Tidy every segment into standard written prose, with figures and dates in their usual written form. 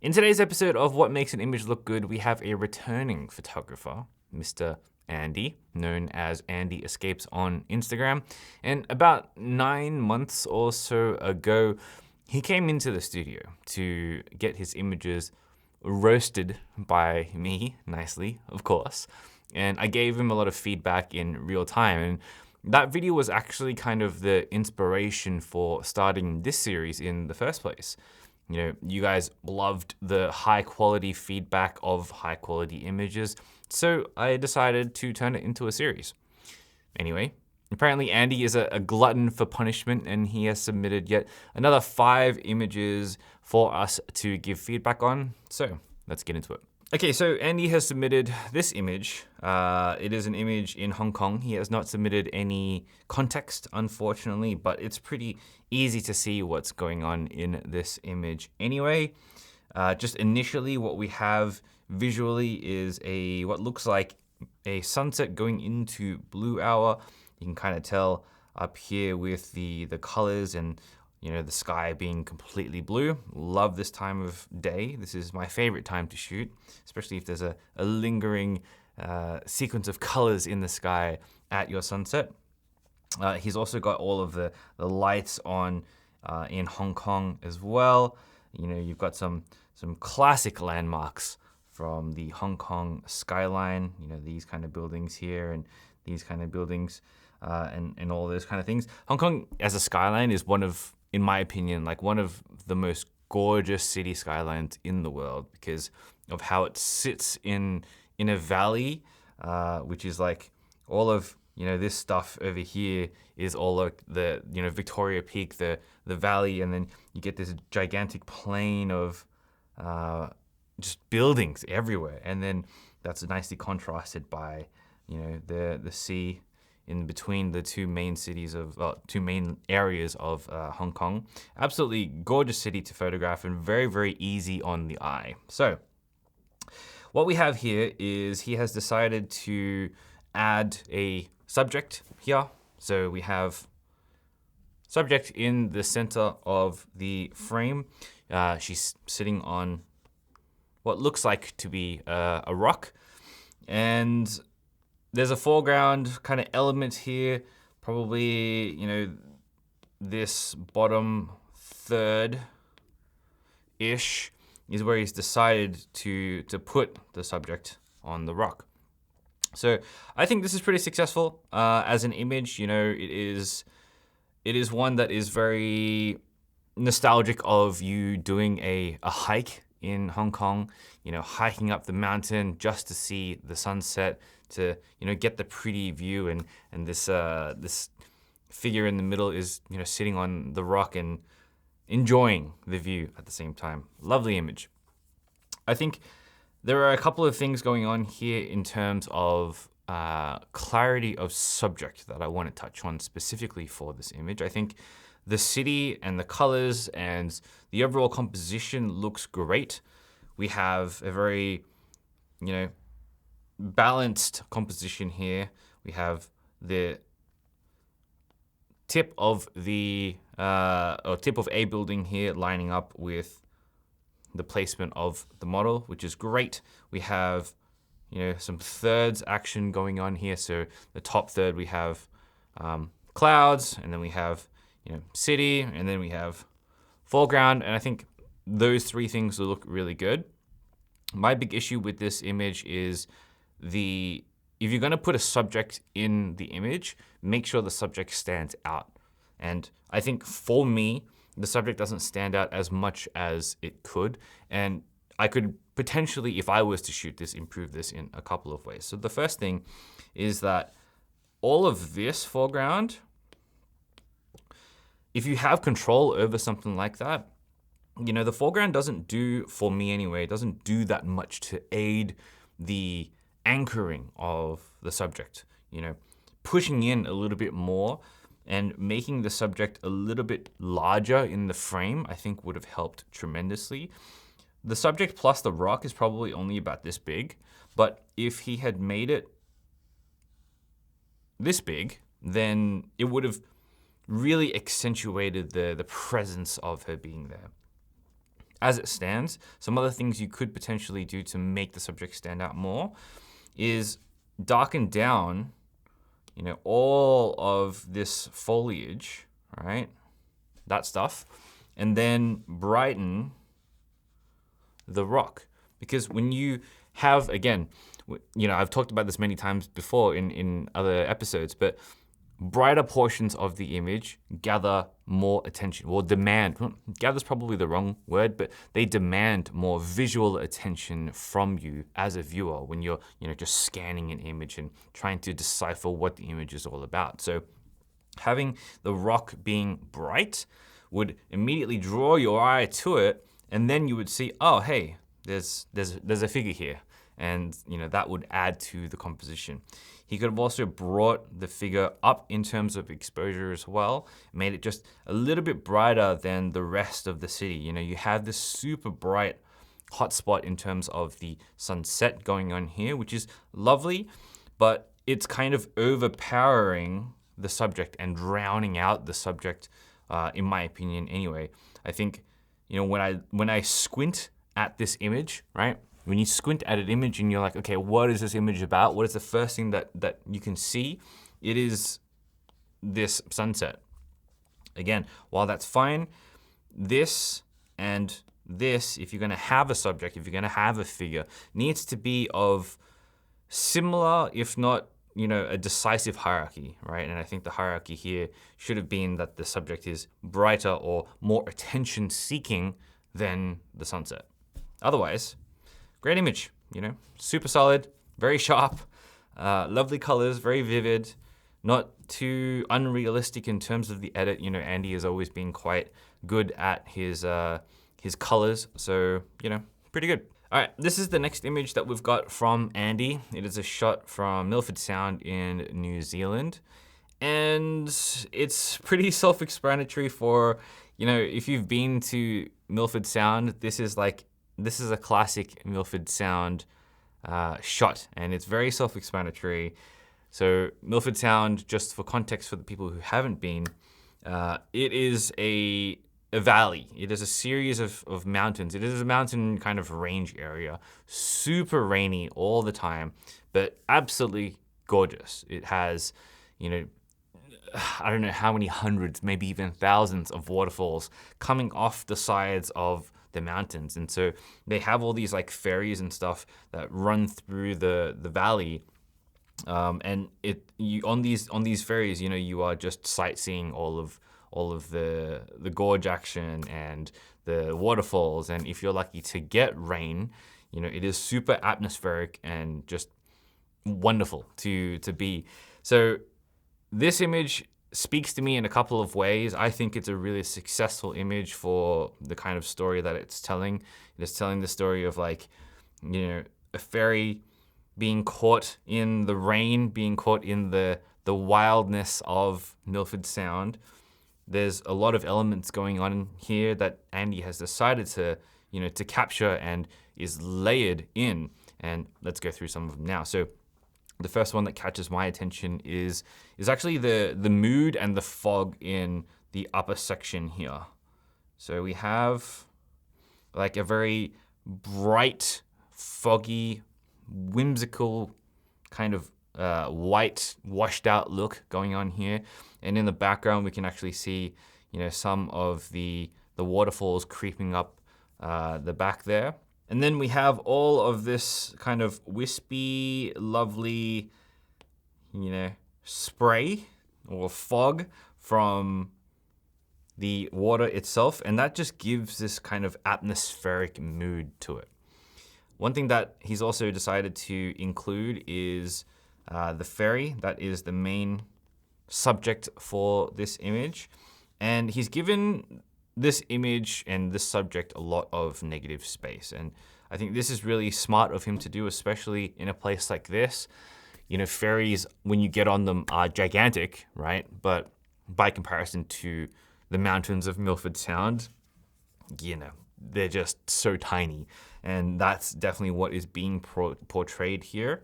In today's episode of What Makes an Image Look Good, we have a returning photographer, Mr. Andy, known as Andy Escapes on Instagram. And about 9 months or so ago, he came into the studio to get his images roasted by me, nicely, of course. And I gave him a lot of feedback in real time. And that video was actually kind of the inspiration for starting this series in the first place. You know, you guys loved the high quality feedback of high quality images, so I decided to turn it into a series. Anyway, apparently Andy is a glutton for punishment, and he has submitted yet another 5 images for us to give feedback on, so let's get into it. Okay, so Andy has submitted this image. It is an image in Hong Kong. He has not submitted any context, unfortunately, but it's pretty easy to see what's going on in this image anyway. Just initially, what we have visually is what looks like a sunset going into blue hour. You can kind of tell up here with the colors and the sky being completely blue. Love this time of day. This is my favorite time to shoot, especially if there's a lingering sequence of colors in the sky at your sunset. He's also got all of the lights on in Hong Kong as well. You've got some classic landmarks from the Hong Kong skyline. These kind of buildings here and these kind of buildings and all those kind of things. Hong Kong as a skyline is in my opinion, like one of the most gorgeous city skylines in the world because of how it sits in a valley, which is like all of this stuff over here is all like the Victoria Peak, the valley, and then you get this gigantic plain of just buildings everywhere, and then that's nicely contrasted by the sea in between the two main areas of Hong Kong. Absolutely gorgeous city to photograph and very, very easy on the eye. So what we have here is he has decided to add a subject here. So we have subject in the center of the frame. She's sitting on what looks like to be a rock, and there's a foreground kind of element here, probably, this bottom third-ish is where he's decided to put the subject on the rock. So I think this is pretty successful as an image. It is one that is very nostalgic of you doing a hike in Hong Kong, hiking up the mountain just to see the sunset, to get the pretty view, and this figure in the middle is sitting on the rock and enjoying the view at the same time. Lovely image. I think there are a couple of things going on here in terms of clarity of subject that I want to touch on specifically for this image. I think the city and the colors and the overall composition looks great. We have a very, balanced composition here. We have the tip of tip of a building here lining up with the placement of the model, which is great. We have, some thirds action going on here. So the top third, we have clouds, and then we have, city, and then we have foreground. And I think those 3 things will look really good. My big issue with this image is if you're going to put a subject in the image, make sure the subject stands out. And I think for me, the subject doesn't stand out as much as it could. And I could potentially, if I was to shoot this, improve this in a couple of ways. So the first thing is that all of this foreground, if you have control over something like that, the foreground doesn't do, for me anyway, it doesn't do that much to aid the anchoring of the subject. Pushing in a little bit more and making the subject a little bit larger in the frame, I think would have helped tremendously. The subject plus the rock is probably only about this big, but if he had made it this big, then it would have really accentuated the presence of her being there. as it stands, some other things you could potentially do to make the subject stand out more is darken down, all of this foliage, right? That stuff, and then brighten the rock. Because when you have, again, I've talked about this many times before in other episodes, but brighter portions of the image gather more attention, or gather's probably the wrong word, but they demand more visual attention from you as a viewer when you're, just scanning an image and trying to decipher what the image is all about. So having the rock being bright would immediately draw your eye to it, and then you would see, oh, hey, there's a figure here. And that would add to the composition. He could have also brought the figure up in terms of exposure as well, made it just a little bit brighter than the rest of the city. You have this super bright hotspot in terms of the sunset going on here, which is lovely, but it's kind of overpowering the subject and drowning out the subject, in my opinion anyway. I think, when I squint at this image, right? When you squint at an image and you're like, okay, what is this image about? What is the first thing that you can see? It is this sunset. Again, while that's fine, this and this, if you're gonna have a subject, if you're gonna have a figure, needs to be of similar, if not, a decisive hierarchy, right? And I think the hierarchy here should have been that the subject is brighter or more attention-seeking than the sunset. Otherwise, great image, super solid, very sharp, lovely colors, very vivid, not too unrealistic in terms of the edit. Andy has always been quite good at his colors, so, pretty good. All right, this is the next image that we've got from Andy. It is a shot from Milford Sound in New Zealand. And it's pretty self-explanatory for, if you've been to Milford Sound, this is a classic Milford Sound shot, and it's very self-explanatory. So Milford Sound, just for context for the people who haven't been, it is a valley. It is a series of mountains. It is a mountain kind of range area, super rainy all the time, but absolutely gorgeous. It has, I don't know how many hundreds, maybe even thousands of waterfalls coming off the sides of the mountains. And so they have all these like ferries and stuff that run through the valley. And on these ferries, you are just sightseeing all of the gorge action and the waterfalls. And if you're lucky to get rain, it is super atmospheric and just wonderful to be. So this image speaks to me in a couple of ways. I think it's a really successful image for the kind of story that it's telling. It is telling the story of a ferry being caught in the rain, being caught in the wildness of Milford Sound. There's a lot of elements going on here that Andy has decided to capture and is layered in. And let's go through some of them now. So the first one that catches my attention is actually the mood and the fog in the upper section here. So we have like a very bright, foggy, whimsical kind of white, washed out look going on here. And in the background, we can actually see, some of the waterfalls creeping up the back there. And then we have all of this kind of wispy, lovely, spray or fog from the water itself. And that just gives this kind of atmospheric mood to it. One thing that he's also decided to include is the ferry. That is the main subject for this image. And he's given this image and this subject a lot of negative space. And I think this is really smart of him to do, especially in a place like this. Ferries, when you get on them, are gigantic, right? But by comparison to the mountains of Milford Sound, they're just so tiny. And that's definitely what is being portrayed here.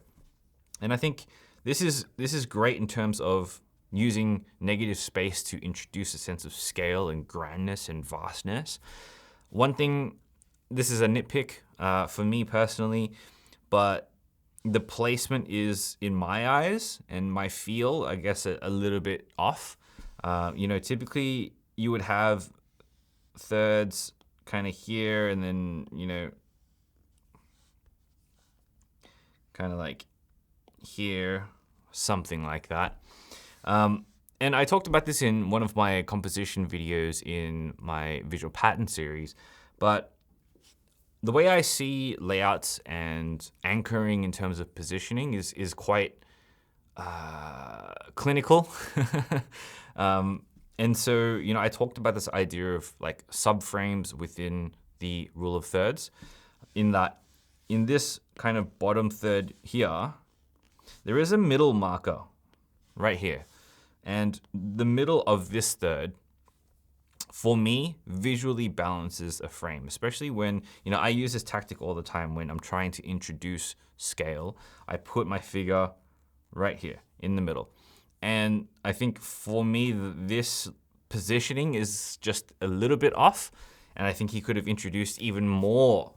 And I think this is great in terms of using negative space to introduce a sense of scale and grandness and vastness. One thing this is a nitpick for me personally, but the placement is, in my eyes and my feel, I guess, a little bit off. Typically you would have thirds kind of here, and then, kind of like here, something like that. And I talked about this in one of my composition videos in my visual pattern series, but the way I see layouts and anchoring in terms of positioning is quite clinical. And so, I talked about this idea of like subframes within the rule of thirds, in that in this kind of bottom third here, there is a middle marker right here. And the middle of this third, for me, visually balances a frame, especially when, I use this tactic all the time when I'm trying to introduce scale. I put my figure right here in the middle. And I think for me, this positioning is just a little bit off. And I think he could have introduced even more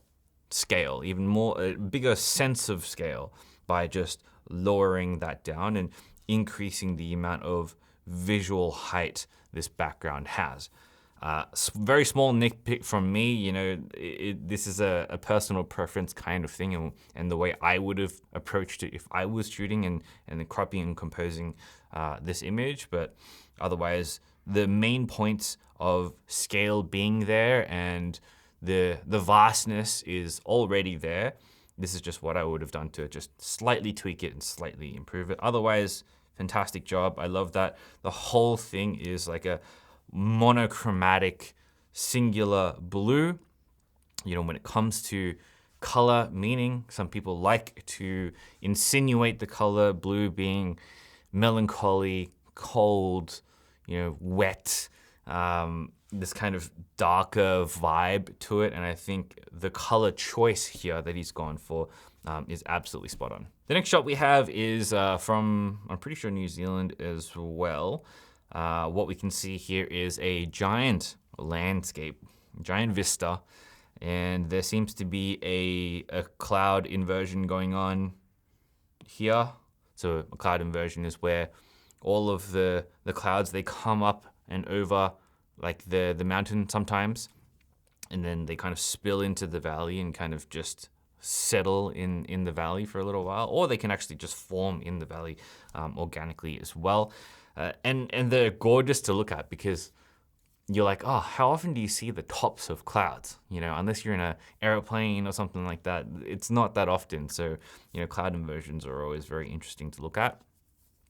scale, a bigger sense of scale by just lowering that down and increasing the amount of visual height this background has. Very small nitpick from me, this is a personal preference kind of thing, and the way I would have approached it if I was shooting and then cropping and composing this image. But otherwise, the main points of scale being there and the vastness is already there. This is just what I would have done to just slightly tweak it and slightly improve it. Otherwise, fantastic job. I love that. The whole thing is like a monochromatic singular blue. When it comes to color meaning, some people like to insinuate the color blue being melancholy, cold, wet, this kind of darker vibe to it. And I think the color choice here that he's gone for is absolutely spot on. The next shot we have is from, I'm pretty sure, New Zealand as well. What we can see here is a giant landscape, giant vista, and there seems to be a cloud inversion going on here. So a cloud inversion is where all of the clouds, they come up and over like the mountain sometimes, and then they kind of spill into the valley and kind of just settle in the valley for a little while, or they can actually just form in the valley organically as well. And they're gorgeous to look at because you're like, oh, how often do you see the tops of clouds? Unless you're in an airplane or something like that, it's not that often. So, cloud inversions are always very interesting to look at.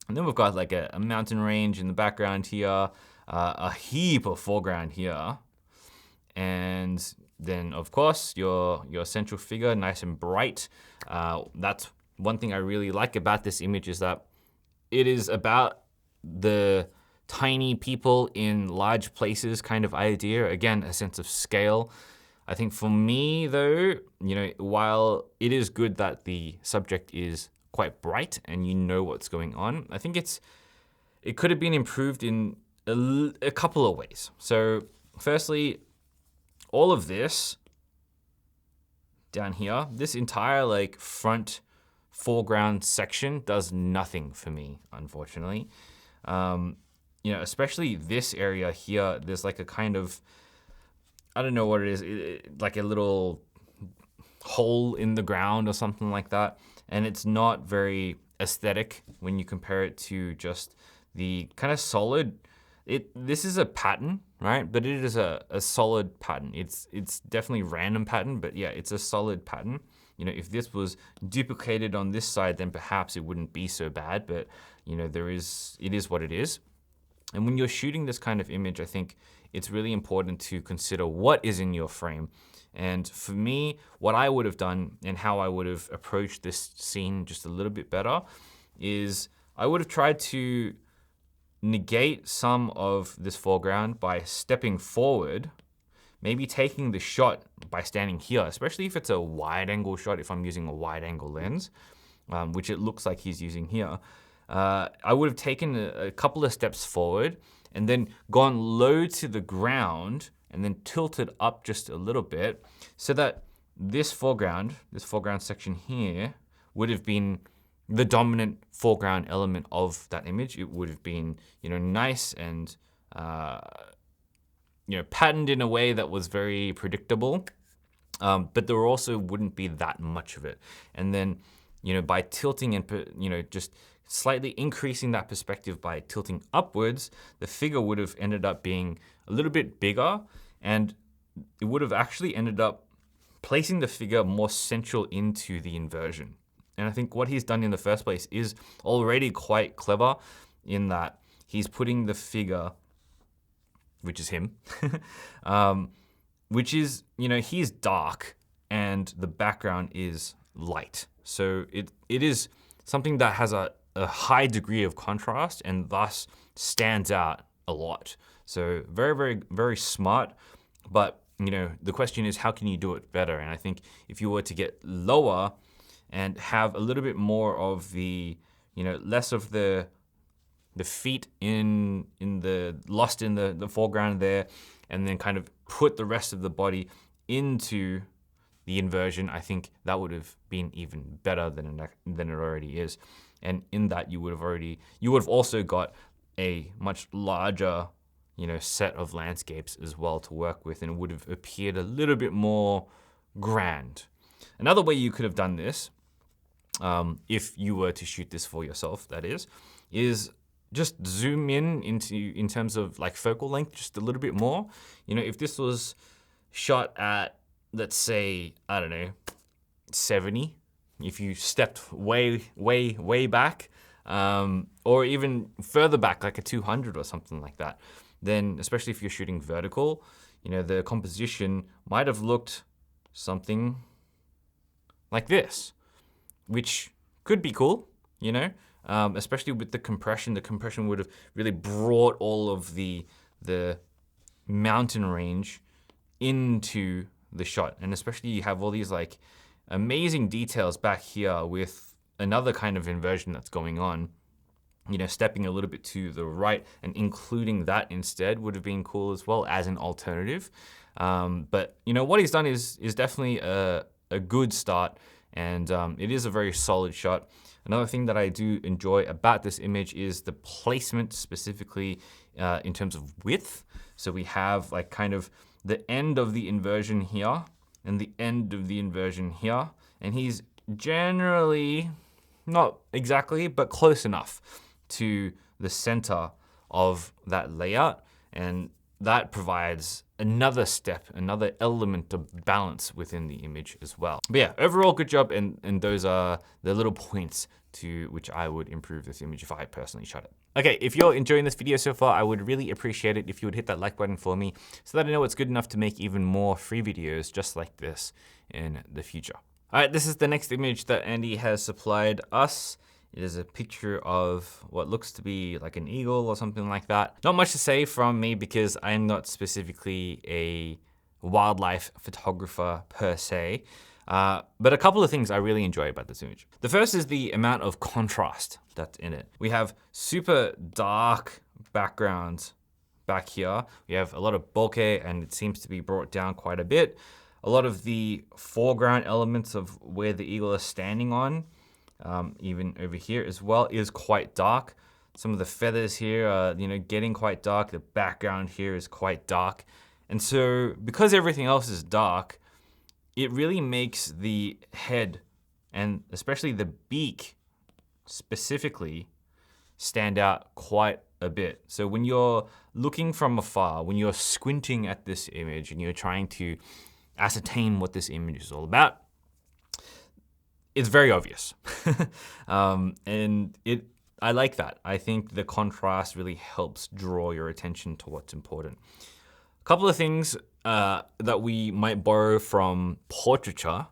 And then we've got like a mountain range in the background here, a heap of foreground here. And then, of course, your central figure, nice and bright. That's one thing I really like about this image, is that it is about the tiny people in large places kind of idea. Again, a sense of scale. I think for me, though, while it is good that the subject is quite bright and you know what's going on, I think it could have been improved in a couple of ways. So firstly, all of this down here, this entire like front foreground section does nothing for me, unfortunately. Especially this area here, there's like a kind of, I don't know what it is, like a little hole in the ground or something like that. And it's not very aesthetic when you compare it to just the kind of solid, this is a pattern, right? But it is a solid pattern. It's definitely random pattern, but yeah, it's a solid pattern. If this was duplicated on this side, then perhaps it wouldn't be so bad, but it is what it is. And when you're shooting this kind of image, I think it's really important to consider what is in your frame. And for me, what I would have done and how I would have approached this scene just a little bit better is I would have tried to negate some of this foreground by stepping forward, maybe taking the shot by standing here, especially if it's a wide angle shot, if I'm using a wide angle lens, which it looks like he's using here. I would have taken a couple of steps forward and then gone low to the ground and then tilted up just a little bit so that this foreground section here would have been the dominant foreground element of that image. It would have been, nice and, patterned in a way that was very predictable. But there also wouldn't be that much of it. And then, by tilting and, just slightly increasing that perspective by tilting upwards, the figure would have ended up being a little bit bigger, and it would have actually ended up placing the figure more central into the inversion. And I think what he's done in the first place is already quite clever in that he's putting the figure, which is him, which is, he's dark and the background is light. So it is something that has a high degree of contrast and thus stands out a lot. So very, very, very smart. But, the question is, how can you do it better? And I think if you were to get lower and have a little bit more of the, less of the feet in the foreground there, and then kind of put the rest of the body into the inversion, I think that would have been even better than it already is. And in that, you would have also got a much larger, set of landscapes as well to work with, and it would have appeared a little bit more grand. Another way you could have done this, if you were to shoot this for yourself, that is just zoom in terms of like focal length just a little bit more. If this was shot at, let's say, I don't know, 70, if you stepped way, way, way back, or even further back, like a 200 or something like that, then especially if you're shooting vertical, the composition might have looked something like this, which could be cool, especially with the compression. The compression would have really brought all of the mountain range into the shot. And especially you have all these like amazing details back here with another kind of inversion that's going on, stepping a little bit to the right and including that instead would have been cool as well as an alternative. But what he's done is definitely a good start, and it is a very solid shot. Another thing that I do enjoy about this image is the placement, specifically in terms of width. So we have like kind of the end of the inversion here and the end of the inversion here. And he's generally, not exactly, but close enough to the center of that layout. And that provides another step, another element of balance within the image as well. But yeah, overall good job, and those are the little points to which I would improve this image if I personally shot it. Okay, if you're enjoying this video so far, I would really appreciate it if you would hit that like button for me so that I know it's good enough to make even more free videos just like this in the future. All right, this is the next image that Andy has supplied us. It is a picture of what looks to be like an eagle or something like that. Not much to say from me because I'm not specifically a wildlife photographer per se, but a couple of things I really enjoy about this image. The first is the amount of contrast that's in it. We have super dark backgrounds back here. We have a lot of bokeh, and it seems to be brought down quite a bit. A lot of the foreground elements of where the eagle is standing on, even over here as well, is quite dark. Some of the feathers here are, getting quite dark. The background here is quite dark. And so because everything else is dark, it really makes the head, and especially the beak specifically, stand out quite a bit. So when you're looking from afar, when you're squinting at this image and you're trying to ascertain what this image is all about, it's very obvious. And I like that. I think the contrast really helps draw your attention to what's important. A couple of things that we might borrow from portraiture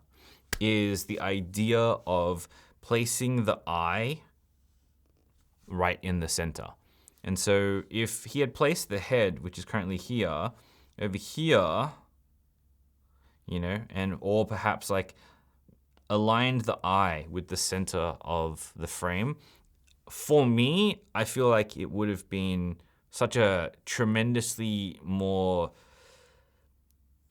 is the idea of placing the eye right in the center. And so if he had placed the head, which is currently here, over here, and or perhaps like aligned the eye with the center of the frame, for me, I feel like it would have been such a tremendously more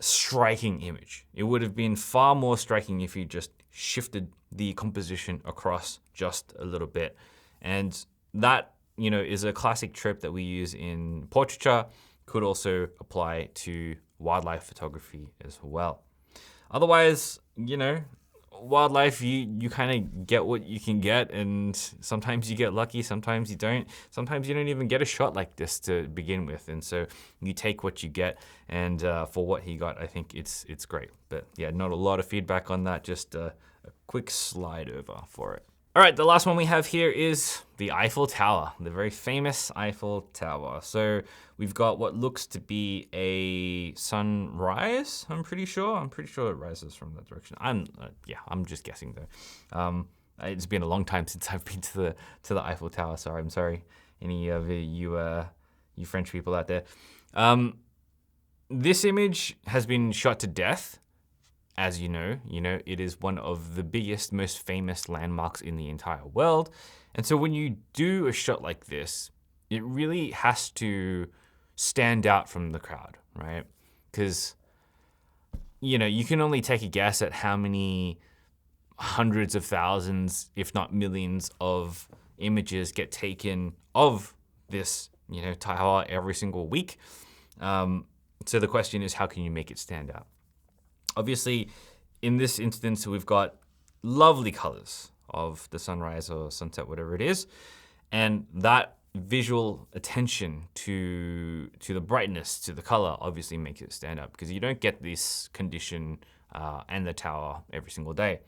striking image. It would have been far more striking if you just shifted the composition across just a little bit. And that, is a classic trope that we use in portraiture, could also apply to wildlife photography as well. Otherwise, wildlife, you kind of get what you can get, and sometimes you get lucky, sometimes you don't. Sometimes you don't even get a shot like this to begin with, and so you take what you get, and for what he got, I think it's great. But yeah, not a lot of feedback on that, just a quick slide over for it. All right, the last one we have here is the Eiffel Tower, the very famous Eiffel Tower. So we've got what looks to be a sunrise, I'm pretty sure. I'm pretty sure it rises from that direction. I'm just guessing though. It's been a long time since I've been to the Eiffel Tower, so I'm sorry, any of you French people out there. This image has been shot to death. As you know, it is one of the biggest, most famous landmarks in the entire world. And so when you do a shot like this, it really has to stand out from the crowd, right? Because, you can only take a guess at how many hundreds of thousands, if not millions, of images get taken of this, tower every single week. So the question is, how can you make it stand out? Obviously, in this instance, we've got lovely colors of the sunrise or sunset, whatever it is. And that visual attention to the brightness, to the color, obviously makes it stand out, because you don't get this condition and the tower every single day.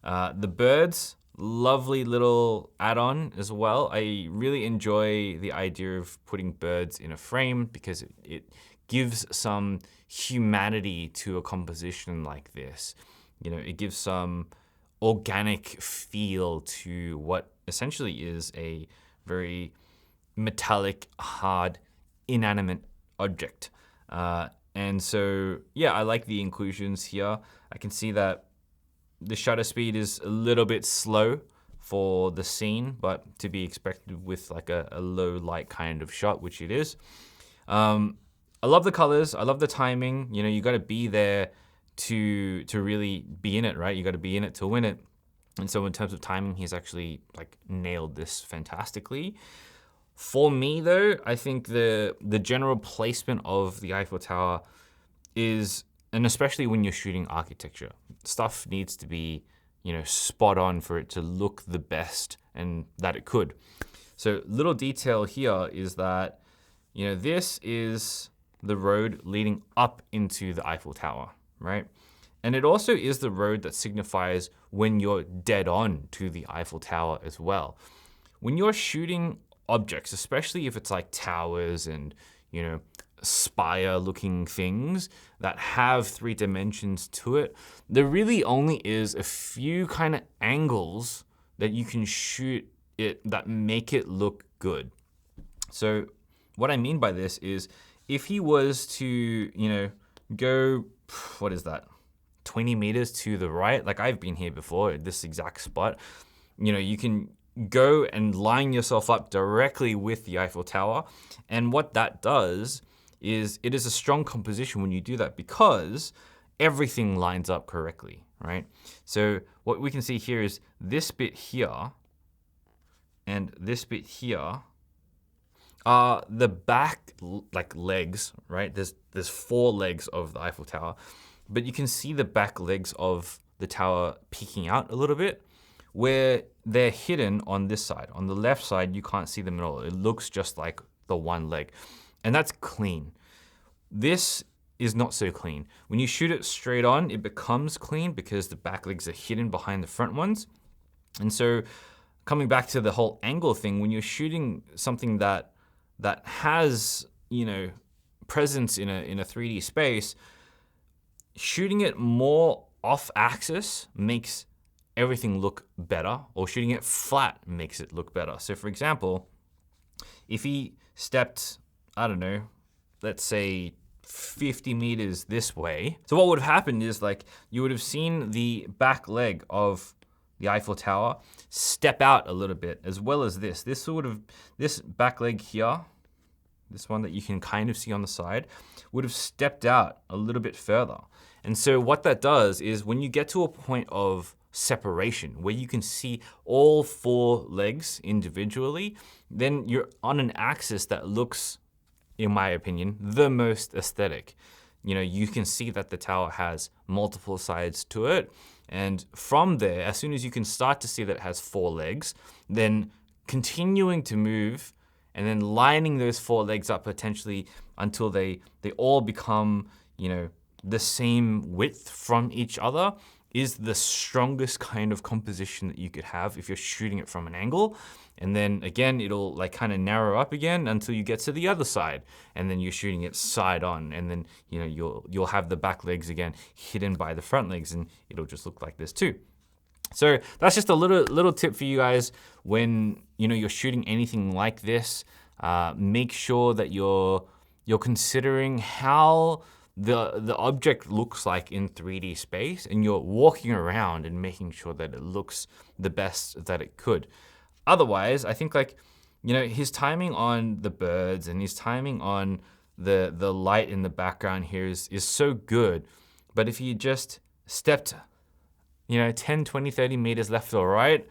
The birds, lovely little add-on as well. I really enjoy the idea of putting birds in a frame, because it gives some humanity to a composition like this. It gives some organic feel to what essentially is a very metallic, hard, inanimate object. And so, yeah, I like the inclusions here. I can see that the shutter speed is a little bit slow for the scene, but to be expected with like a low light kind of shot, which it is. I love the colors. I love the timing. You got to be there to really be in it, right? You got to be in it to win it. And so in terms of timing, he's actually like nailed this fantastically. For me though, I think the general placement of the Eiffel Tower is, and especially when you're shooting architecture, stuff needs to be, spot on for it to look the best and that it could. So little detail here is that, this is the road leading up into the Eiffel Tower, right? And it also is the road that signifies when you're dead on to the Eiffel Tower as well. When you're shooting objects, especially if it's like towers and, spire looking things that have 3 dimensions to it, there really only is a few kind of angles that you can shoot it that make it look good. So what I mean by this is, if he was to, go, 20 meters to the right, like I've been here before at this exact spot, you can go and line yourself up directly with the Eiffel Tower. And what that does is, it is a strong composition when you do that, because everything lines up correctly, right? So what we can see here is this bit here and this bit here are the back legs, right? There's 4 legs of the Eiffel Tower, but you can see the back legs of the tower peeking out a little bit, where they're hidden on this side. On the left side, you can't see them at all. It looks just like the one leg, and that's clean. This is not so clean. When you shoot it straight on, it becomes clean because the back legs are hidden behind the front ones. And so coming back to the whole angle thing, when you're shooting something that has, presence in a 3D space, shooting it more off axis makes everything look better, or shooting it flat makes it look better. So for example, if he stepped, I don't know, let's say 50 meters this way. So what would have happened is, like, you would have seen the back leg of the Eiffel Tower step out a little bit, as well as this. This back leg here this one that you can kind of see on the side, would have stepped out a little bit further. And so what that does is when you get to a point of separation where you can see all 4 legs individually, then you're on an axis that looks, in my opinion, the most aesthetic. You know, you can see that the tower has multiple sides to it. And from there, as soon as you can start to see that it has 4 legs, then continuing to move and then lining those 4 legs up potentially until they all become, you know, the same width from each other is the strongest kind of composition that you could have if you're shooting it from an angle. And then again, it'll like kind of narrow up again until you get to the other side, and then you're shooting it side on, and then you know you'll have the back legs again hidden by the front legs, and it'll just look like this too. So that's just a little tip for you guys when you're shooting anything like this. Make sure that you're considering how the object looks like in 3D space, and you're walking around and making sure that it looks the best that it could. Otherwise, I think his timing on the birds and his timing on the light in the background here is so good. But if you just stepped 10, 20, 30 meters left or right,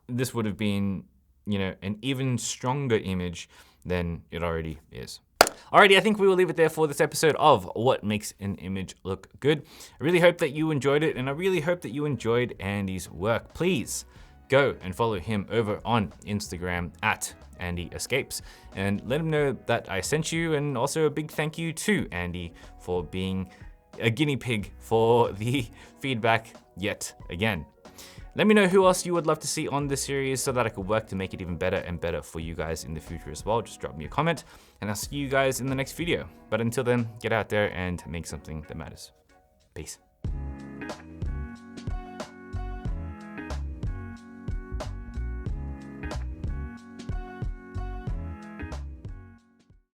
this would have been an even stronger image than it already is. Alrighty, I think we will leave it there for this episode of What Makes an Image Look Good. I really hope that you enjoyed it, and I really hope that you enjoyed Andy's work. Please go and follow him over on Instagram at Andy Escapes, and let him know that I sent you, and also a big thank you to Andy for being a guinea pig for the feedback yet again. Let me know who else you would love to see on this series so that I could work to make it even better and better for you guys in the future as well. Just drop me a comment, and I'll see you guys in the next video. But until then, get out there and make something that matters. Peace.